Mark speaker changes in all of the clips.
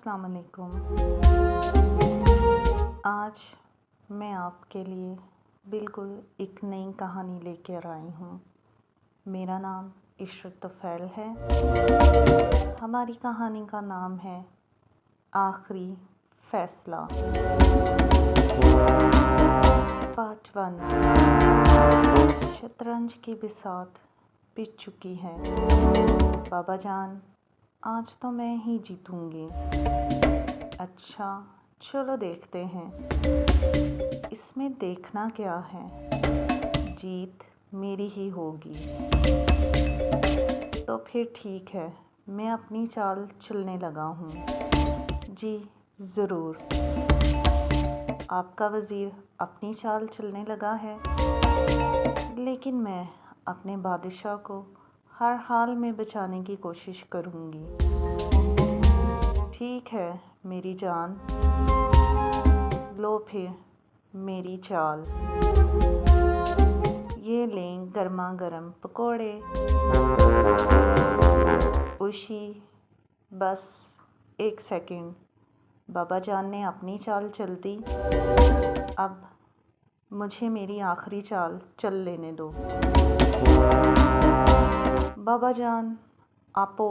Speaker 1: अस्सलाम वालेकुम। आज मैं आपके लिए बिल्कुल एक नई कहानी लेकर आई हूँ। मेरा नाम इशरत तुफ़ैल है। हमारी कहानी का नाम है आखिरी फ़ैसला, पार्ट 1। शतरंज की बिसात पिट चुकी है। बाबा जान, आज तो मैं ही जीतूंगी। अच्छा, चलो देखते हैं। इसमें देखना क्या है, जीत मेरी ही होगी। तो फिर ठीक है, मैं अपनी चाल चलने लगा हूँ। जी ज़रूर। आपका वज़ीर अपनी चाल चलने लगा है, लेकिन मैं अपने बादशाह को हर हाल में बचाने की कोशिश करूँगी। ठीक है मेरी जान, लो फिर मेरी चाल। ये लें गर्मा गर्म पकोड़े। उशी, बस एक सेकंड। बाबा जान ने अपनी चाल चल दी। अब मुझे मेरी आखिरी चाल चल लेने दो। बाबा जान, आपो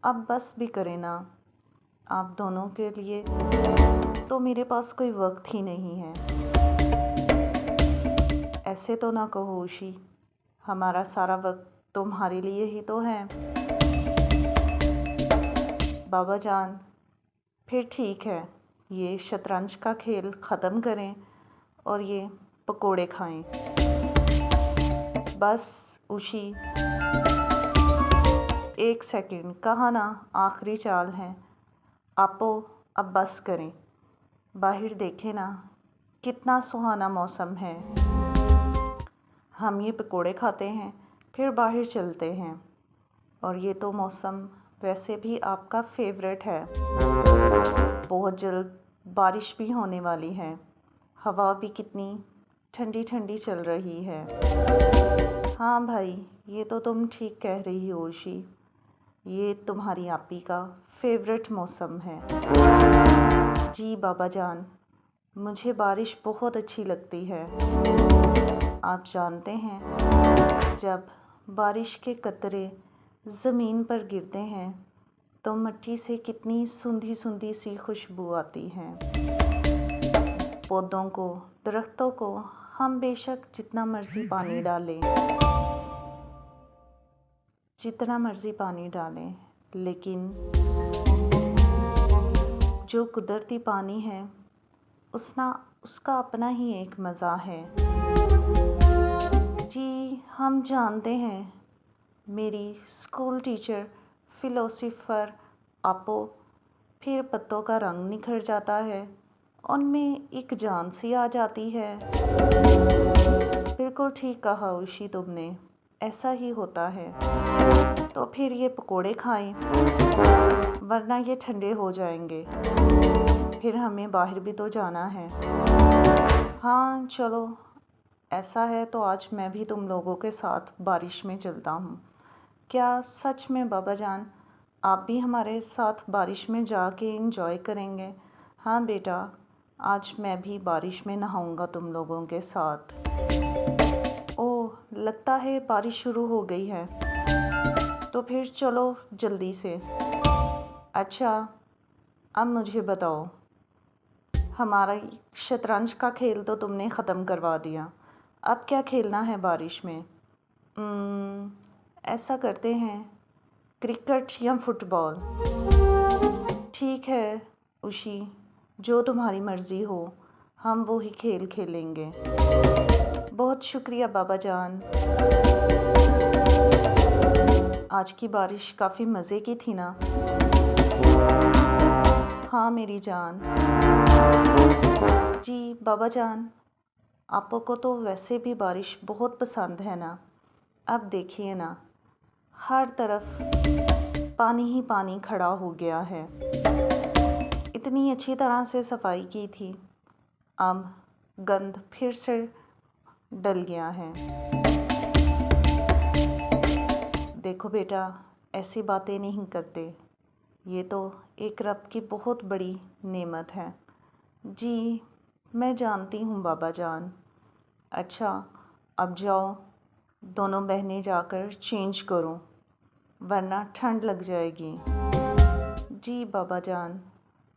Speaker 1: अब बस भी करें ना। आप दोनों के लिए तो मेरे पास कोई वक्त ही नहीं है। ऐसे तो ना कहो उशी, हमारा सारा वक्त तुम्हारे लिए ही तो है। बाबा जान, फिर ठीक है, ये शतरंज का खेल ख़त्म करें और ये पकोड़े खाएं। बस उशी, एक सेकंड, कहा ना आखिरी चाल है। आपो अब बस करें। बाहर देखें ना, कितना सुहाना मौसम है। हम ये पकोड़े खाते हैं, फिर बाहर चलते हैं। और ये तो मौसम वैसे भी आपका फेवरेट है। बहुत जल्द बारिश भी होने वाली है। हवा भी कितनी ठंडी ठंडी चल रही है। हाँ भाई, ये तो तुम ठीक कह रही हो उशी। ये तुम्हारी आपी का फेवरेट मौसम है। जी बाबा जान, मुझे बारिश बहुत अच्छी लगती है। आप जानते हैं, जब बारिश के कतरे ज़मीन पर गिरते हैं तो मिट्टी से कितनी सूंधी सूंधी सी खुशबू आती है। पौधों को, दरख्तों को हम बेशक जितना मर्ज़ी पानी डालें, लेकिन जो कुदरती पानी है उसका अपना ही एक मज़ा है। जी हम जानते हैं, मेरी स्कूल टीचर फ़िलोसोफ़र आपो, फिर पत्तों का रंग निखर जाता है, उनमें एक जान सी आ जाती है। बिल्कुल ठीक कहा उशी तुमने, ऐसा ही होता है। तो फिर ये पकोड़े खाएं, वरना ये ठंडे हो जाएंगे। फिर हमें बाहर भी तो जाना है। हाँ चलो, ऐसा है तो आज मैं भी तुम लोगों के साथ बारिश में चलता हूँ। क्या सच में बाबा जान, आप भी हमारे साथ बारिश में जाके एंजॉय करेंगे? हाँ बेटा, आज मैं भी बारिश में नहाऊंगा तुम लोगों के साथ। ओह, लगता है बारिश शुरू हो गई है। तो फिर चलो जल्दी से। अच्छा, अब मुझे बताओ, हमारा शतरंज का खेल तो तुमने ख़त्म करवा दिया, अब क्या खेलना है बारिश में? ऐसा करते हैं, क्रिकेट या फुटबॉल। ठीक है उशी, जो तुम्हारी मर्ज़ी हो, हम वो ही खेल खेलेंगे। बहुत शुक्रिया बाबा जान। आज की बारिश काफ़ी मज़े की थी ना? हाँ मेरी जान। जी बाबा जान, आपको तो वैसे भी बारिश बहुत पसंद है ना? अब देखिए ना, हर तरफ पानी ही पानी खड़ा हो गया है। इतनी अच्छी तरह से सफाई की थी, अब गंद फिर से डल गया है। देखो बेटा, ऐसी बातें नहीं करते। ये तो एक रब की बहुत बड़ी नेमत है। जी, मैं जानती हूँ बाबा जान। अच्छा, अब जाओ, दोनों बहनें जाकर चेंज करो, वरना ठंड लग जाएगी। जी बाबा जान,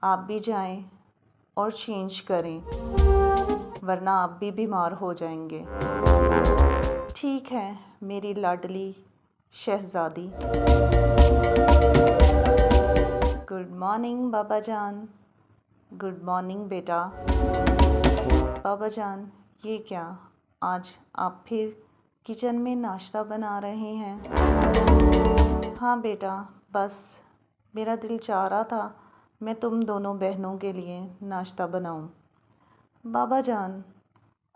Speaker 1: आप भी जाएं और चेंज करें, वरना आप भी बीमार हो जाएंगे। ठीक है मेरी लाडली शहज़ादी। गुड मॉर्निंग बाबा जान। गुड मॉर्निंग बेटा। बाबा जान, ये क्या, आज आप फिर किचन में नाश्ता बना रहे हैं? हाँ बेटा, बस मेरा दिल चाह रहा था मैं तुम दोनों बहनों के लिए नाश्ता बनाऊं। बाबा जान,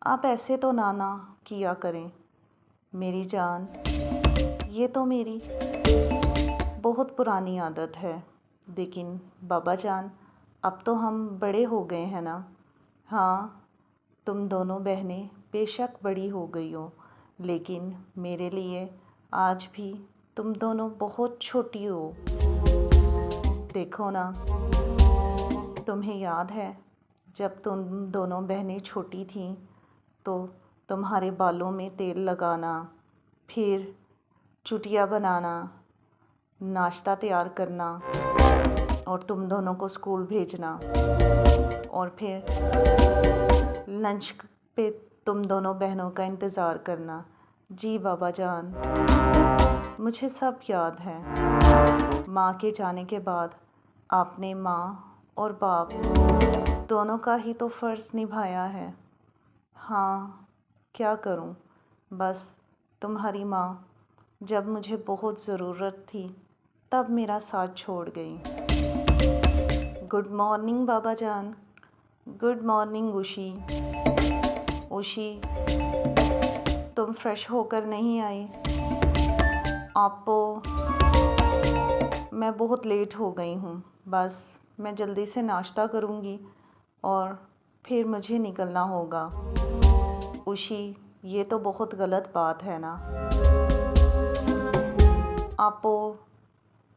Speaker 1: आप ऐसे तो ना किया करें मेरी जान, ये तो मेरी बहुत पुरानी आदत है। लेकिन बाबा जान, अब तो हम बड़े हो गए हैं ना। हाँ, तुम दोनों बहनें बेशक बड़ी हो गई हो, लेकिन मेरे लिए आज भी तुम दोनों बहुत छोटी हो। देखो ना, तुम्हें याद है जब तुम दोनों बहनें छोटी थीं तो तुम्हारे बालों में तेल लगाना, फिर चुटिया बनाना, नाश्ता तैयार करना और तुम दोनों को स्कूल भेजना, और फिर लंच पे तुम दोनों बहनों का इंतज़ार करना। जी बाबा जान, मुझे सब याद है। माँ के जाने के बाद आपने माँ और बाप दोनों का ही तो फ़र्ज़ निभाया है। हाँ, क्या करूँ, बस तुम्हारी माँ जब मुझे बहुत ज़रूरत थी तब मेरा साथ छोड़ गई। गुड मॉर्निंग बाबा जान। गुड मॉर्निंग उशी। उशी, तुम फ्रेश होकर नहीं आई? आपो, मैं बहुत लेट हो गई हूँ। बस मैं जल्दी से नाश्ता करूँगी और फिर मुझे निकलना होगा। उशी, ये तो बहुत गलत बात है ना। आपो,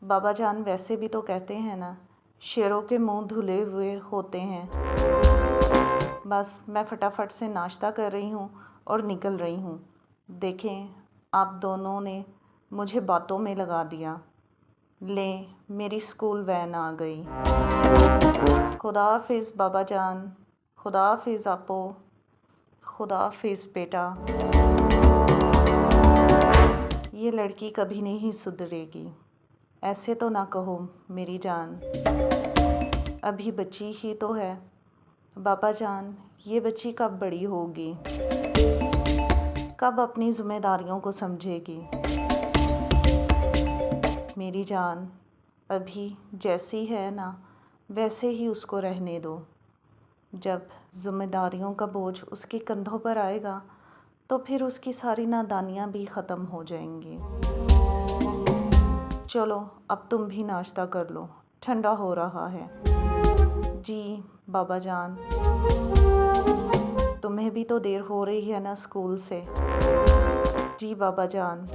Speaker 1: बाबा जान वैसे भी तो कहते हैं ना, शेरों के मुंह धुले हुए होते हैं। बस मैं फटाफट से नाश्ता कर रही हूँ और निकल रही हूँ। देखें, आप दोनों ने मुझे बातों में लगा दिया। ले, मेरी स्कूल वैन आ गई। खुदा हाफिज़ बाबा जान। खुदा हाफिज़ आपो। खुदा हाफिज़ बेटा। ये लड़की कभी नहीं सुधरेगी। ऐसे तो ना कहो मेरी जान, अभी बच्ची ही तो है। बाबा जान, ये बच्ची कब बड़ी होगी, कब अपनी ज़िम्मेदारियों को समझेगी? मेरी जान, अभी जैसी है ना वैसे ही उसको रहने दो। जब ज़िम्मेदारियों का बोझ उसके कंधों पर आएगा तो फिर उसकी सारी नादानियाँ भी ख़त्म हो जाएंगी। चलो अब तुम भी नाश्ता कर लो, ठंडा हो रहा है। जी बाबा जान, तुम्हें भी तो देर हो रही है ना स्कूल से। जी बाबा जान।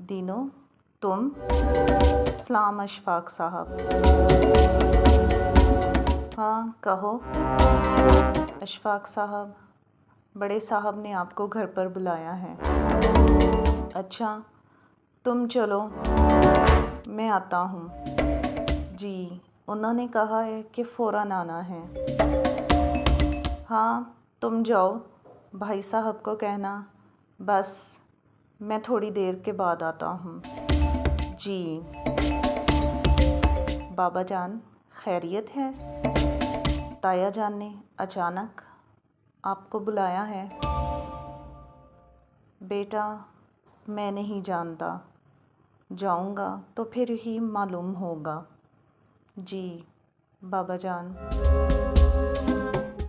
Speaker 1: दीनो, तुम? सलाम अशफाक साहब। हाँ कहो। अशफाक साहब, बड़े साहब ने आपको घर पर बुलाया है। अच्छा, तुम चलो, मैं आता हूँ। जी, उन्होंने कहा है कि फ़ौरन आना है। हाँ, तुम जाओ, भाई साहब को कहना बस मैं थोड़ी देर के बाद आता हूँ। जी बाबा जान, खैरियत है? ताया जान ने अचानक आपको बुलाया है? बेटा, मैं नहीं जानता, जाऊंगा तो फिर ही मालूम होगा। जी बाबा जान।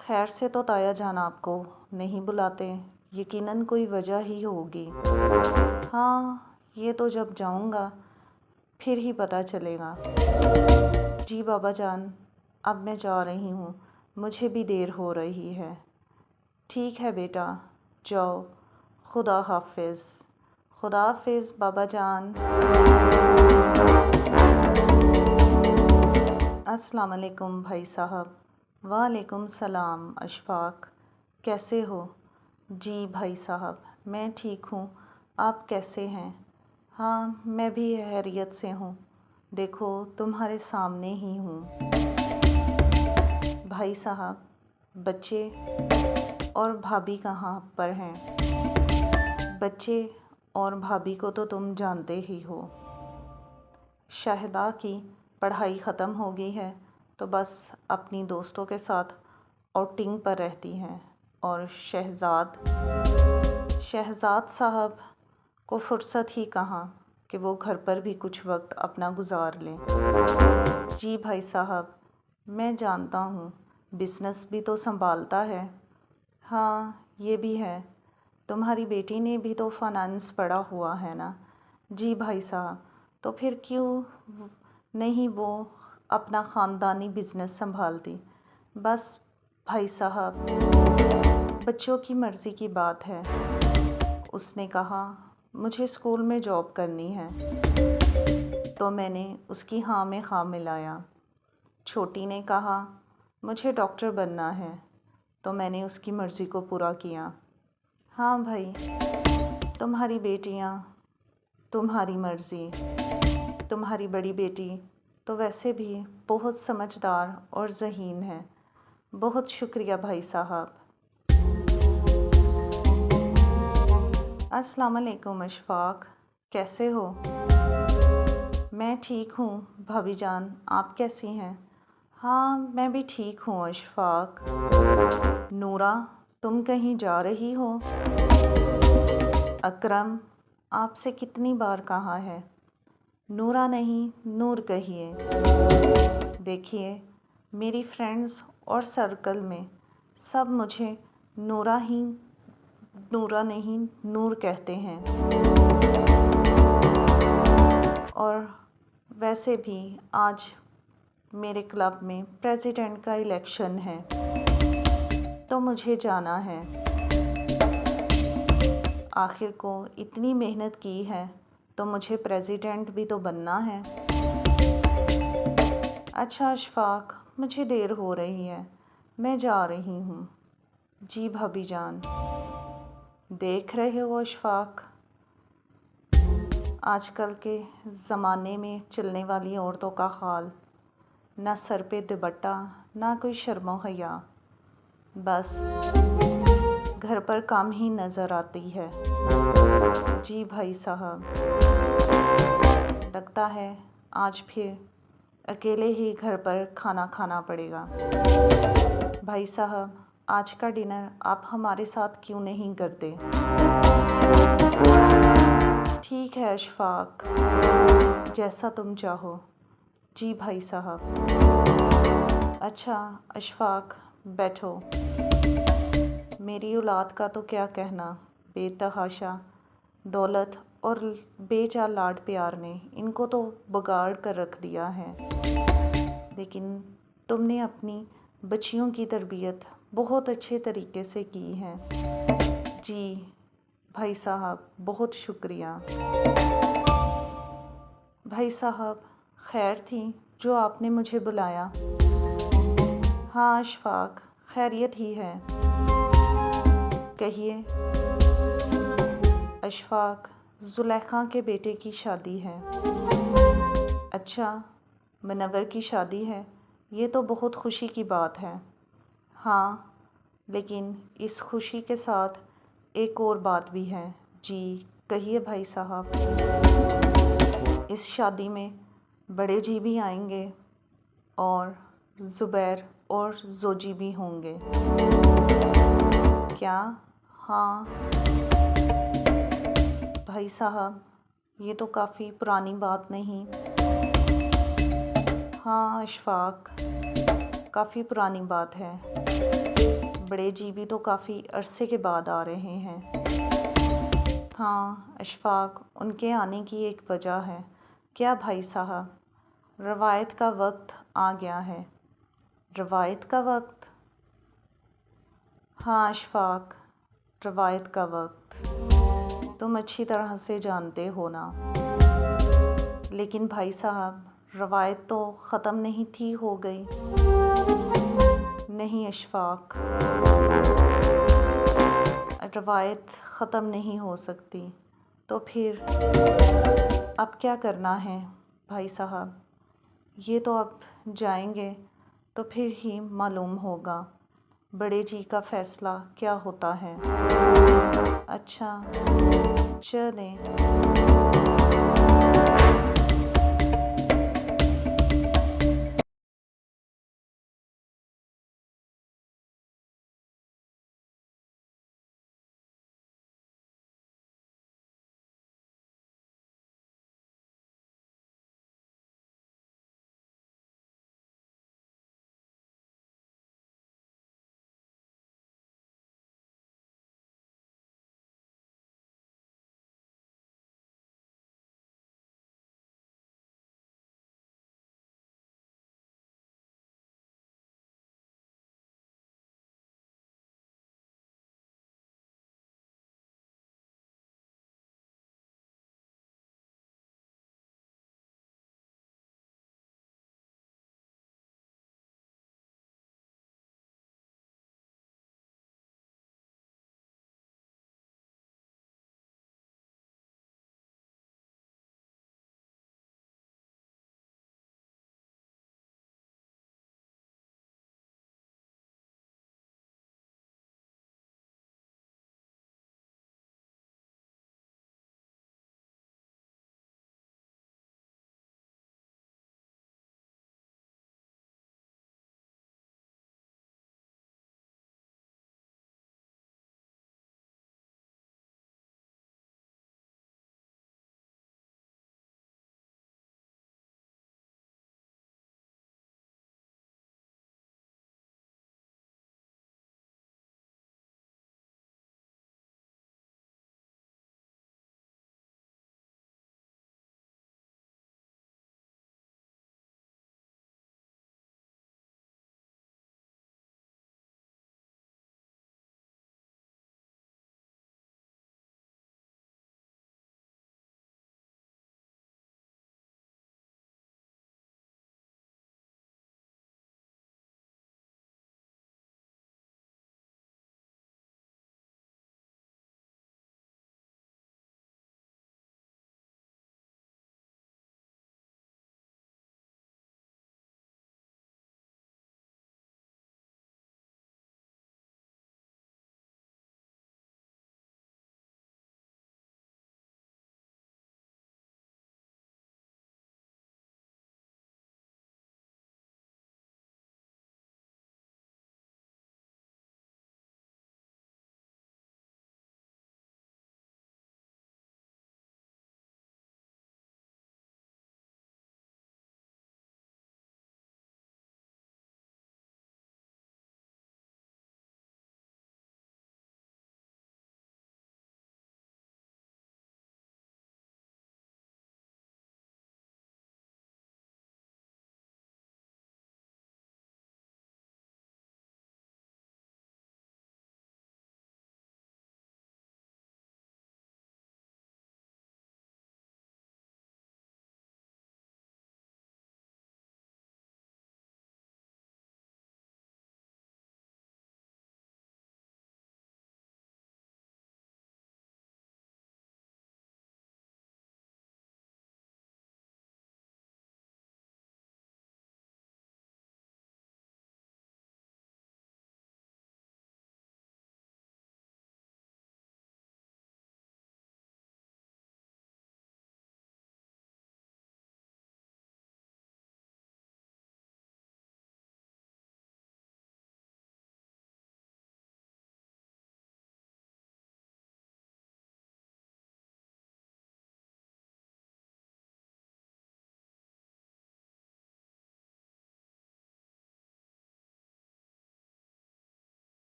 Speaker 1: खैर से तो ताया जान आपको नहीं बुलाते, यकीनन कोई वजह ही होगी। हाँ, ये तो जब जाऊंगा फिर ही पता चलेगा। जी बाबा जान, अब मैं जा रही हूँ, मुझे भी देर हो रही है। ठीक है बेटा, जाओ, खुदा हाफिज़। खुदा हाफिज़ बाबा जान। अस्सलाम वालेकुम भाई साहब। वालेकुम सलाम अशफाक, कैसे हो? जी भाई साहब, मैं ठीक हूँ, आप कैसे हैं? हाँ, मैं भी खैरियत से हूँ। देखो तुम्हारे सामने ही हूँ। भाई साहब, बच्चे और भाभी कहाँ पर हैं? बच्चे और भाभी को तो तुम जानते ही हो। शाहिदा की पढ़ाई ख़त्म हो गई है तो बस अपनी दोस्तों के साथ आउटिंग पर रहती हैं, और शहज़ाद साहब को फुर्सत ही कहाँ कि वो घर पर भी कुछ वक्त अपना गुजार लें। जी भाई साहब, मैं जानता हूँ, बिज़नेस भी तो संभालता है। हाँ, ये भी है। तुम्हारी बेटी ने भी तो फाइनेंस पढ़ा हुआ है ना? जी भाई साहब, तो फिर क्यों नहीं वो अपना ख़ानदानी बिज़नेस संभालती? बस भाई साहब, बच्चों की मर्ज़ी की बात है। उसने कहा मुझे स्कूल में जॉब करनी है, तो मैंने उसकी हाँ में हाँ मिलाया। छोटी ने कहा मुझे डॉक्टर बनना है, तो मैंने उसकी मर्ज़ी को पूरा किया। हाँ भाई, तुम्हारी बेटियाँ, तुम्हारी मर्ज़ी। तुम्हारी बड़ी बेटी तो वैसे भी बहुत समझदार और ज़हीन है। बहुत शुक्रिया भाई साहब। अस्सलाम वालेकुम अशफाक, कैसे हो? मैं ठीक हूँ भाभी जान, आप कैसी हैं? हाँ, मैं भी ठीक हूँ अशफाक। नूरा, तुम कहीं जा रही हो? अकरम, आपसे कितनी बार कहा है? नूरा नहीं, नूर कहिए। देखिए, मेरी फ्रेंड्स और सर्कल में सब मुझे नूरा नहीं नूर कहते हैं। और वैसे भी आज मेरे क्लब में प्रेसिडेंट का इलेक्शन है, तो मुझे जाना है। आखिर को इतनी मेहनत की है तो मुझे प्रेसिडेंट भी तो बनना है। अच्छा अशफाक, मुझे देर हो रही है, मैं जा रही हूँ। जी भाभी जान। देख रहे हो अशफाक, आजकल के ज़माने में चलने वाली औरतों का हाल, ना सर पे दुपट्टा, ना कोई शर्मो हया, बस घर पर काम ही नज़र आती है। जी भाई साहब, लगता है आज फिर अकेले ही घर पर खाना खाना पड़ेगा। भाई साहब, आज का डिनर आप हमारे साथ क्यों नहीं करते? ठीक है अशफाक, जैसा तुम चाहो। जी भाई साहब। अच्छा अशफाक, बैठो। मेरी औलाद का तो क्या कहना, बेतहाशा दौलत और बेजा लाड प्यार ने इनको तो बिगाड़ कर रख दिया है। लेकिन तुमने अपनी बच्चियों की तरबियत बहुत अच्छे तरीके से की है। जी भाई साहब, बहुत शुक्रिया। भाई साहब, खैर थी जो आपने मुझे बुलाया? हाँ अशफाक, खैरियत ही है। कहिए। अशफाक, ज़ुलेखा के बेटे की शादी है। अच्छा, मुनव्वर की शादी है, ये तो बहुत खुशी की बात है। हाँ, लेकिन इस खुशी के साथ एक और बात भी है। जी कहिए भाई साहब। इस शादी में बड़े जी भी आएंगे और ज़ुबैर और ज़ोजी भी होंगे। क्या? हाँ भाई साहब, ये तो काफ़ी पुरानी बात नहीं? हाँ अशफाक, काफ़ी पुरानी बात है। बड़े जी भी तो काफ़ी अरसे के बाद आ रहे हैं। हाँ अशफाक, उनके आने की एक वजह है। क्या भाई साहब? रवायत का वक्त आ गया है। रवायत का वक्त? हाँ अशफाक, रवायत का वक्त। तुम अच्छी तरह से जानते हो ना। लेकिन भाई साहब, रवायत तो ख़त्म नहीं थी हो गई। नहीं अशफाक, रवायत ख़त्म नहीं हो सकती। तो फिर अब क्या करना है भाई साहब? ये तो अब जाएंगे तो फिर ही मालूम होगा बड़े जी का फ़ैसला क्या होता है। अच्छा, चलें।